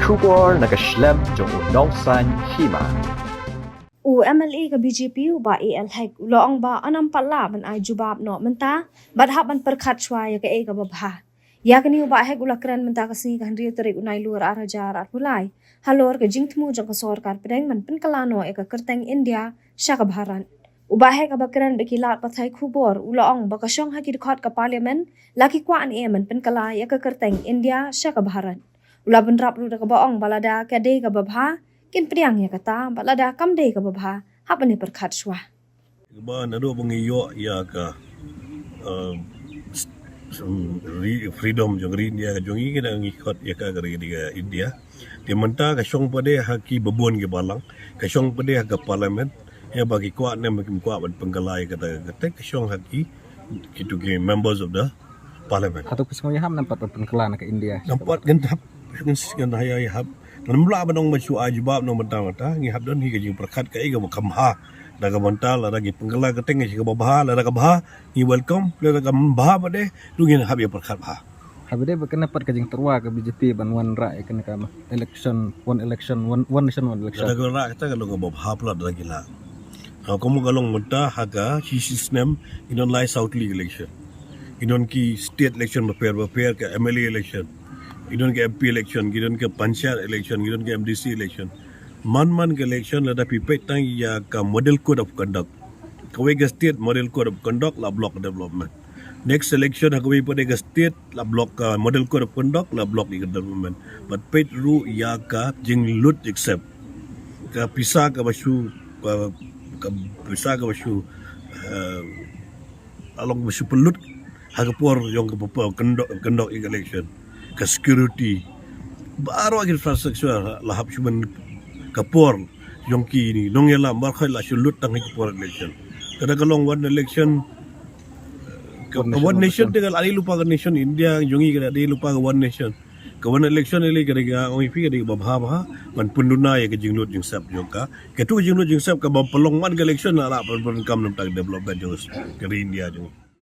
Kubor nakaslem jong unongsan Hima. MLA ka BJP ba AL hek loong ba anam pala ban ay Jubab no menta badhap ban perkhat chwa ya ka e ka babha ya kani ba hek ulakran menta kasi kan ri tari unai luar arajar at mulai Halor ka Jingthmu jong ka sarkar pedeng man Pynkylla no e ka Kyrteng India sya ka Bharat ubah hek abakran bekilat pathai khubor uloong ba ka syong haki dikhat ka parliament laki kwa an e man Pynkylla ya ka Kyrteng India sya ka Bharat ula benrap lu da ka baong balada ka de ka babha kin priang ya kata balada kam de ka babha hapani perkhat shwa ba nado bangiyo ya ka freedom jong ri India ka jong i ka ngikot ya ka gari diga India di menta ka syong pade haki babon ke balang ka syong pade ka parliament ya bagi kuat ne bagi kuat ban Pynkylla kata kata ka syong haki kitu ke members of the parliament atau kesengonya ham nampak Pynkylla ke India nampak gentap kan haya hab namla banong machu Jubab no mata ngi habdon hi gajing perkhat ka iga kamha daga mental ada gi Pynkylla ka teng gi babha la daga bah ni welcome la daga bah bade dungin hab ya perkhat bah habide bekena pat kajing terwa ke BJP ban wan ra kena ka election one nation one election daga ra kita kalau ga babha pula daga la kamu galong menta haga chi system inon lai south league election inon ki state election prepare ka MLA election idon ke MP election, idon ke panchayat election, idon ke MDC election. Man ke election lada pipet tang ya ka model code of conduct. Kawe ke state model code of conduct la block development. Next election kawe pada ke state la block model code of conduct la block development. But pet ru ya ka jing lut accept. Ka pisa ka basu along basu pelut hagapor yang ke conduct election. Ke security baru agil infrastruktur lahap cuman kapor yongki ni dong yala markhai la sulut tang kapor election kada kalong one election one nation dengan ali lupa ke nation India yongi kada ali lupa ke one nation ke one election ele kada ga oi pi kada babha man punduna ya ke jinglut jing sap joka ke tu jinglut jing sap ke pelong man ke election la kam nam tak development jos ke India jong